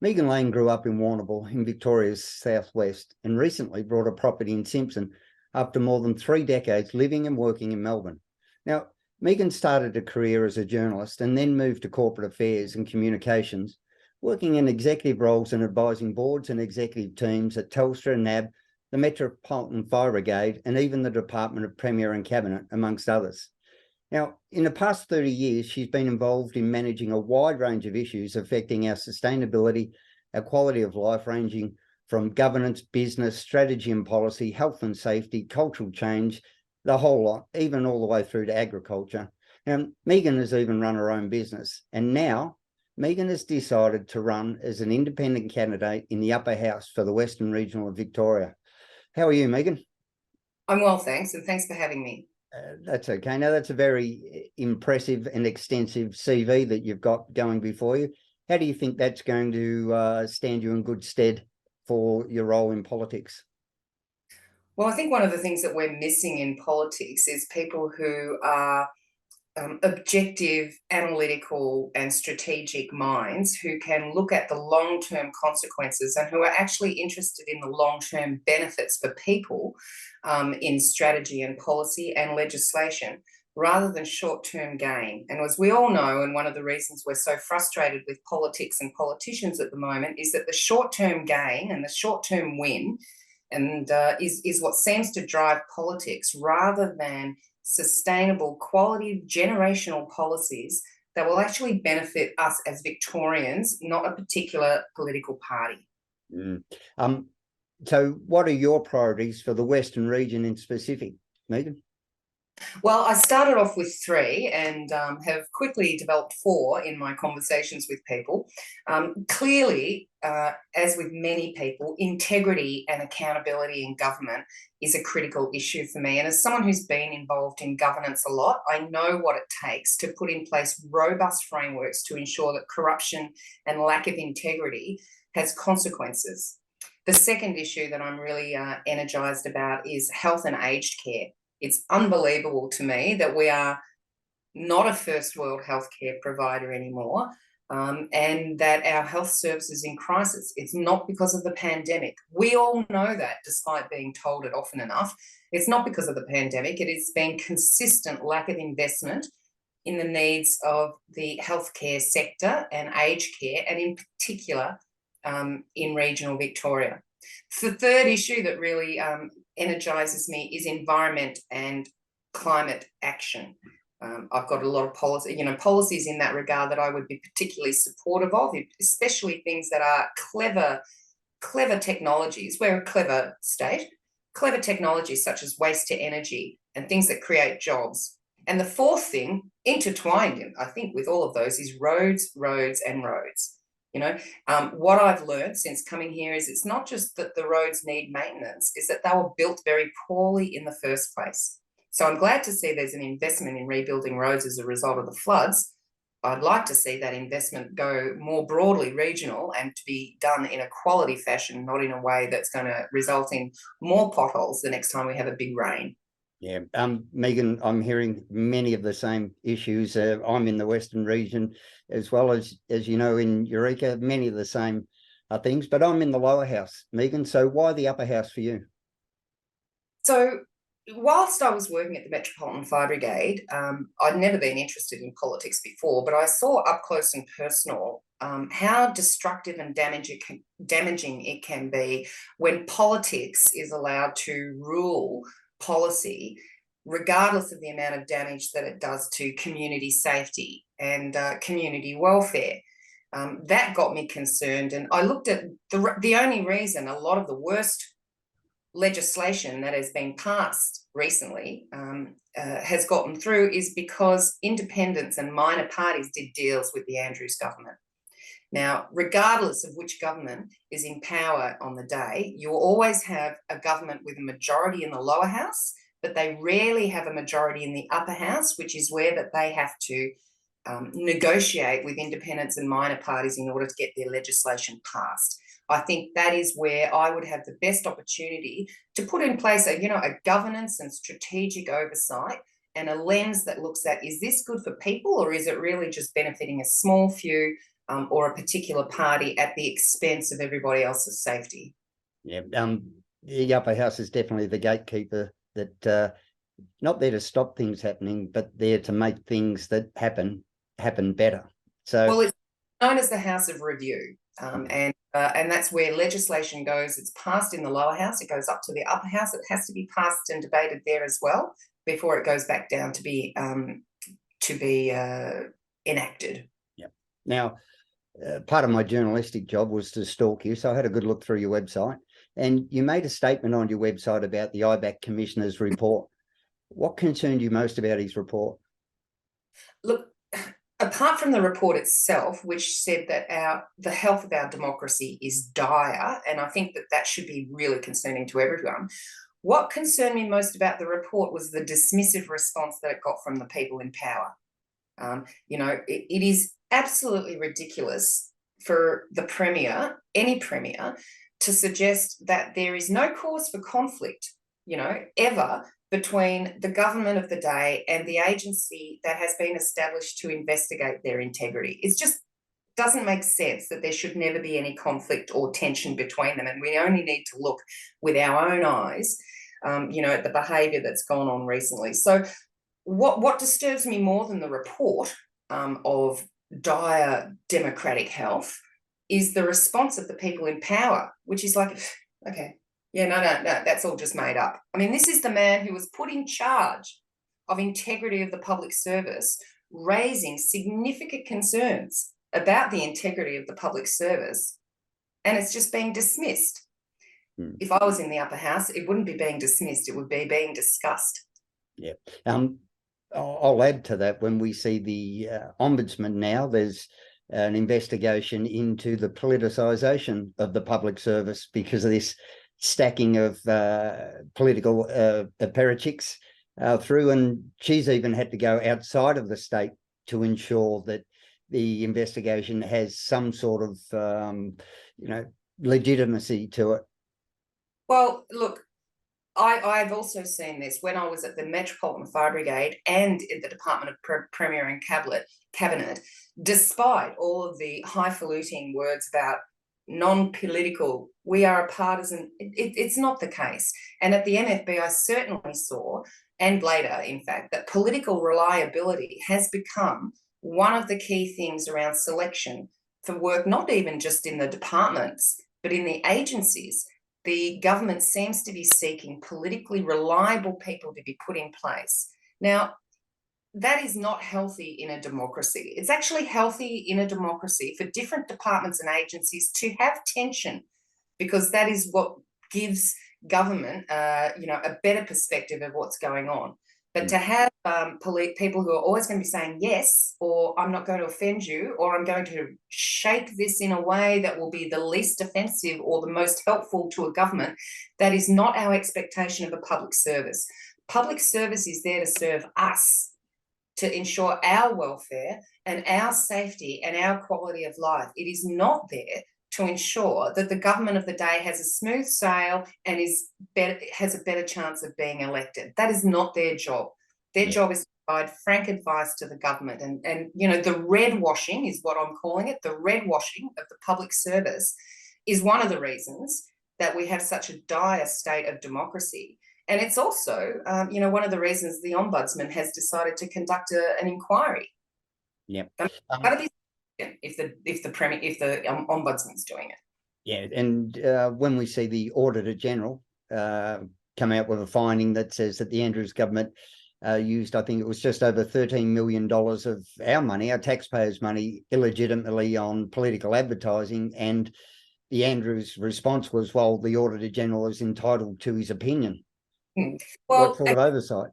Megan Lane grew up in Warrnambool in Victoria's southwest and recently bought a property in Simpson after more than 3 decades living and working in Melbourne. Now, Megan started a career as a journalist and then moved to corporate affairs and communications, working in executive roles and advising boards and executive teams at Telstra, NAB, the Metropolitan Fire Brigade, and even the Department of Premier and Cabinet, amongst others. Now, in the past 30 years, she's been involved in managing a wide range of issues affecting our sustainability, our quality of life, ranging from governance, business, strategy and policy, health and safety, cultural change, the whole lot, even all the way through to agriculture. Now, Megan has even run her own business, and now Megan has decided to run as an independent candidate in the upper house for the Western Regional of Victoria. How are you, Megan? I'm well, thanks, and thanks for having me. That's okay. Now, that's a very impressive and extensive CV that you've got going before you. How do you think that's going to stand you in good stead for your role in politics? Well, I think one of the things that we're missing in politics is people who are objective, analytical, and strategic minds who can look at the long-term consequences and who are actually interested in the long-term benefits for people in strategy and policy and legislation rather than short-term gain. And as we all know, and one of the reasons we're so frustrated with politics and politicians at the moment is that the short-term gain and the short-term win is what seems to drive politics rather than sustainable, quality, generational policies that will actually benefit us as Victorians, not a particular political party. Mm. So what are your priorities for the Western region in specific, Megan? Well, I started off with 3 and have quickly developed 4 in my conversations with people. Clearly, as with many people, integrity and accountability in government is a critical issue for me. And as someone who's been involved in governance a lot, I know what it takes to put in place robust frameworks to ensure that corruption and lack of integrity has consequences. The second issue that I'm really energised about is health and aged care. It's unbelievable to me that we are not a first world healthcare provider anymore, and that our health service is in crisis. It's not because of the pandemic. We all know that, despite being told it often enough. It's not because of the pandemic. It has been consistent lack of investment in the needs of the healthcare sector and aged care, and in particular in regional Victoria. The third issue that really energizes me is environment and climate action. I've got a lot of policies in that regard that I would be particularly supportive of, especially things that are clever technologies. We're a clever state, clever technologies such as waste to energy and things that create jobs. And the fourth thing, intertwined, I think, with all of those is roads, roads, and roads. What I've learned since coming here is it's not just that the roads need maintenance, is that they were built very poorly in the first place. So I'm glad to see there's an investment in rebuilding roads as a result of the floods. I'd like to see that investment go more broadly regional and to be done in a quality fashion, not in a way that's going to result in more potholes the next time we have a big rain. Yeah, Megan, I'm hearing many of the same issues. I'm in the Western region as well as you know, in Eureka, many of the same things, but I'm in the lower house, Megan. So why the upper house for you? So whilst I was working at the Metropolitan Fire Brigade, I'd never been interested in politics before, but I saw up close and personal how destructive and damaging it can be when politics is allowed to rule policy, regardless of the amount of damage that it does to community safety and community welfare. That got me concerned, and I looked at the only reason a lot of the worst legislation that has been passed recently has gotten through is because independents and minor parties did deals with the Andrews government. Now, regardless of which government is in power on the day, you will always have a government with a majority in the lower house, but they rarely have a majority in the upper house, which is where that they have to negotiate with independents and minor parties in order to get their legislation passed. I think that is where I would have the best opportunity to put in place a governance and strategic oversight and a lens that looks at, is this good for people or is it really just benefiting a small few or a particular party at the expense of everybody else's safety. Yeah, the upper house is definitely the gatekeeper that not there to stop things happening, but there to make things that happen better. So, well, it's known as the House of Review, and that's where legislation goes. It's passed in the lower house, it goes up to the upper house. It has to be passed and debated there as well before it goes back down to be enacted. Yeah. Now, part of my journalistic job was to stalk you, so I had a good look through your website, and you made a statement on your website about the IBAC Commissioner's report. What concerned you most about his report? Look, apart from the report itself, which said that the health of our democracy is dire, and I think that should be really concerning to everyone, what concerned me most about the report was the dismissive response that it got from the people in power. It is absolutely ridiculous for the Premier, any Premier, to suggest that there is no cause for conflict, ever, between the government of the day and the agency that has been established to investigate their integrity. It just doesn't make sense that there should never be any conflict or tension between them. And we only need to look with our own eyes, at the behaviour that's gone on recently. So what disturbs me more than the report of dire democratic health is the response of the people in power, which is like, okay, yeah, no, that's all just made up. I mean, this is the man who was put in charge of integrity of the public service, raising significant concerns about the integrity of the public service, and it's just being dismissed. If I was in the upper house, it wouldn't be being dismissed, it would be being discussed. Yeah. I'll add to that. When we see the Ombudsman now, there's an investigation into the politicisation of the public service because of this stacking of political apparatchiks through, and she's even had to go outside of the state to ensure that the investigation has some sort of legitimacy to it. Well, look, I've also seen this when I was at the Metropolitan Fire Brigade and in the Department of Premier and Cabinet, despite all of the highfalutin words about non-political, we are a partisan, it's not the case. And at the MFB, I certainly saw, and later, in fact, that political reliability has become one of the key things around selection for work, not even just in the departments, but in the agencies. The government seems to be seeking politically reliable people to be put in place. Now, that is not healthy in a democracy. It's actually healthy in a democracy for different departments and agencies to have tension, because that is what gives government, a better perspective of what's going on. But to have people who are always going to be saying yes, or I'm not going to offend you, or I'm going to shape this in a way that will be the least offensive or the most helpful to a government, that is not our expectation of a public service. Public service is there to serve us, to ensure our welfare and our safety and our quality of life. It is not there to ensure that the government of the day has a smooth sail and has a better chance of being elected. That is not their job. Their job is to provide frank advice to the government. And the red washing is what I'm calling it. The red washing of the public service is one of the reasons that we have such a dire state of democracy. And it's also, one of the reasons the Ombudsman has decided to conduct an inquiry. Yeah. That'd be if the Ombudsman's doing it. Yeah, and when we see the Auditor General come out with a finding that says that the Andrews government used, I think it was just over $13 million of our money, our taxpayers' money, illegitimately on political advertising, and the Andrews response was, well, the Auditor General is entitled to his opinion. Well, what sort of oversight?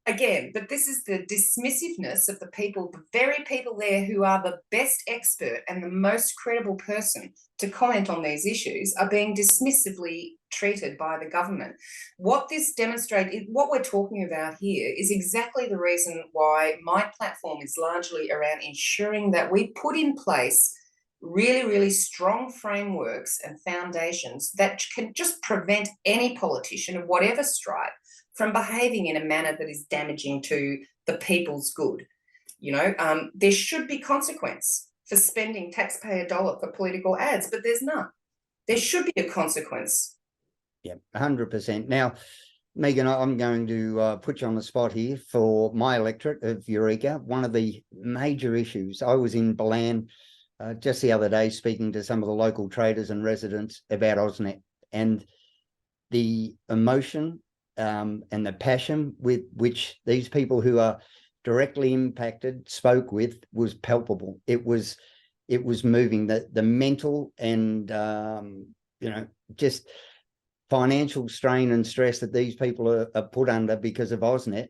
Again, but this is the dismissiveness of the people, the very people there who are the best expert and the most credible person to comment on these issues are being dismissively treated by the government. What this demonstrates, what we're talking about here is exactly the reason why my platform is largely around ensuring that we put in place really, really strong frameworks and foundations that can just prevent any politician of whatever stripe from behaving in a manner that is damaging to the people's good. There should be consequence for spending taxpayer dollar for political ads, but there's none. There should be a consequence. Yeah, 100%. Now, Megan, I'm going to put you on the spot here for my electorate of Eureka. One of the major issues, I was in Balan just the other day speaking to some of the local traders and residents about AusNet, and the emotion and the passion with which these people who are directly impacted spoke with was palpable. It was moving. The mental and just financial strain and stress that these people are put under because of AusNet.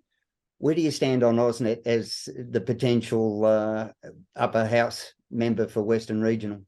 Where do you stand on AusNet as the potential upper house member for Western Regional?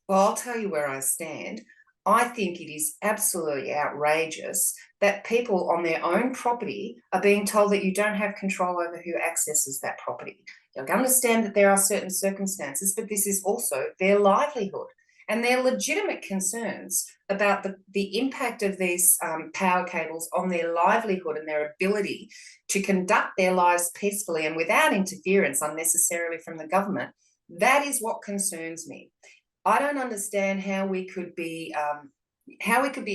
Well, I'll tell you where I stand. I think it is absolutely outrageous that people on their own property are being told that you don't have control over who accesses that property. You understand that there are certain circumstances, but this is also their livelihood and their legitimate concerns about the impact of these power cables on their livelihood and their ability to conduct their lives peacefully and without interference unnecessarily from the government. That is what concerns me. I don't understand how we could be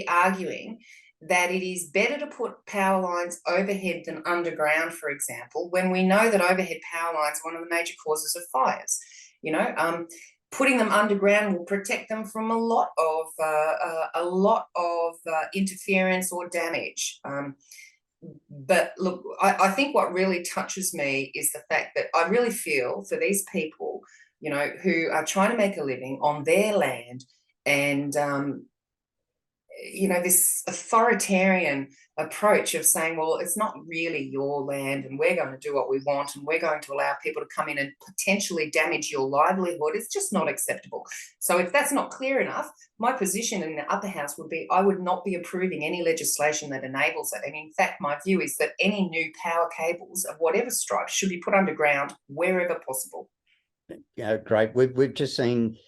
arguing that it is better to put power lines overhead than underground, for example, when we know that overhead power lines are one of the major causes of fires. Putting them underground will protect them from a lot of interference or damage. But look, I think what really touches me is the fact that I really feel for these people, who are trying to make a living on their land, and this authoritarian approach of saying, well, it's not really your land and we're going to do what we want and we're going to allow people to come in and potentially damage your livelihood. It's just not acceptable. So if that's not clear enough, my position in the upper house would be I would not be approving any legislation that enables it. And in fact, my view is that any new power cables of whatever stripe should be put underground wherever possible. Yeah, great. We've just seen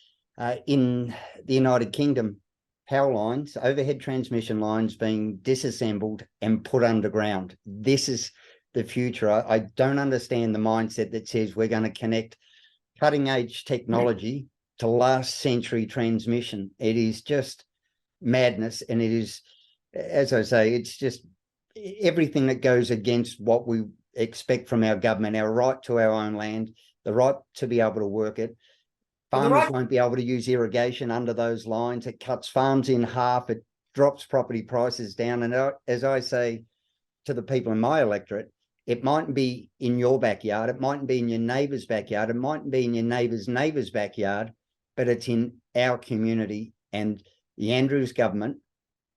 in the United Kingdom, power lines, overhead transmission lines being disassembled and put underground. This is the future. I don't understand the mindset that says we're going to connect cutting edge technology to last century transmission. It is just madness. And it is, as I say, it's just everything that goes against what we expect from our government, our right to our own land, the right to be able to work it. Farmers won't be able to use irrigation under those lines. It cuts farms in half. It drops property prices down. And as I say to the people in my electorate, it mightn't be in your backyard. It mightn't be in your neighbour's backyard. It mightn't be in your neighbour's backyard, but it's in our community. And the Andrews government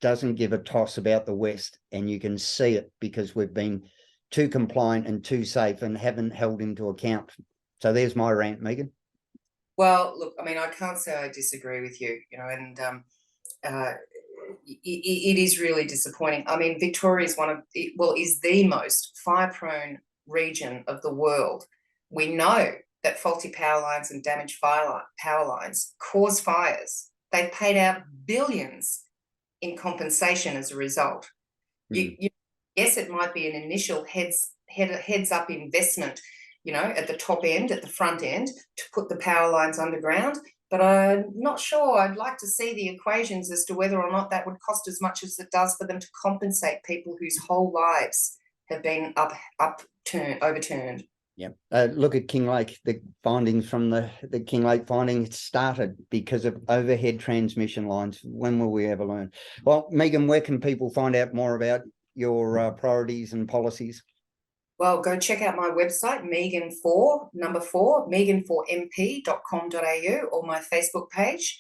doesn't give a toss about the West. And you can see it because we've been too compliant and too safe and haven't held into account. So there's my rant, Megan. Well, look, I mean, I can't say I disagree with you, and it is really disappointing. I mean, Victoria is is the most fire-prone region of the world. We know that faulty power lines and damaged power lines cause fires. They've paid out billions in compensation as a result. Yes, it might be an initial heads-up investment, at the top end, at the front end, to put the power lines underground. But I'm not sure. I'd like to see the equations as to whether or not that would cost as much as it does for them to compensate people whose whole lives have been overturned. Yeah. Look at Kinglake. The findings from the Kinglake finding started because of overhead transmission lines. When will we ever learn? Well, Megan, where can people find out more about your priorities and policies? Well, go check out my website, megan4mp.com.au, or my Facebook page,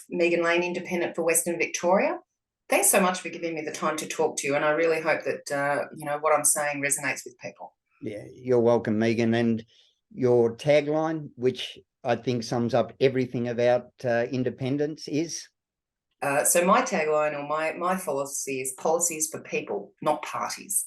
Megan Lane Independent for Western Victoria. Thanks so much for giving me the time to talk to you, and I really hope that what I'm saying resonates with people. Yeah, you're welcome, Megan. And your tagline, which I think sums up everything about independence, is? So my tagline or my philosophy is policies for people, not parties.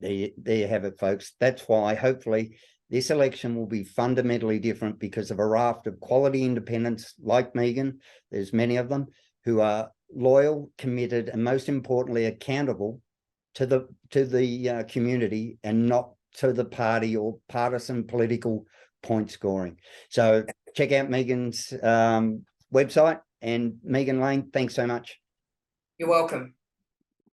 There you have it, folks. That's why hopefully this election will be fundamentally different, because of a raft of quality independents like Megan. There's many of them who are loyal, committed, and most importantly, accountable to the community and not to the party or partisan political point scoring. So check out Megan's website. And Megan Lane, thanks so much. You're welcome.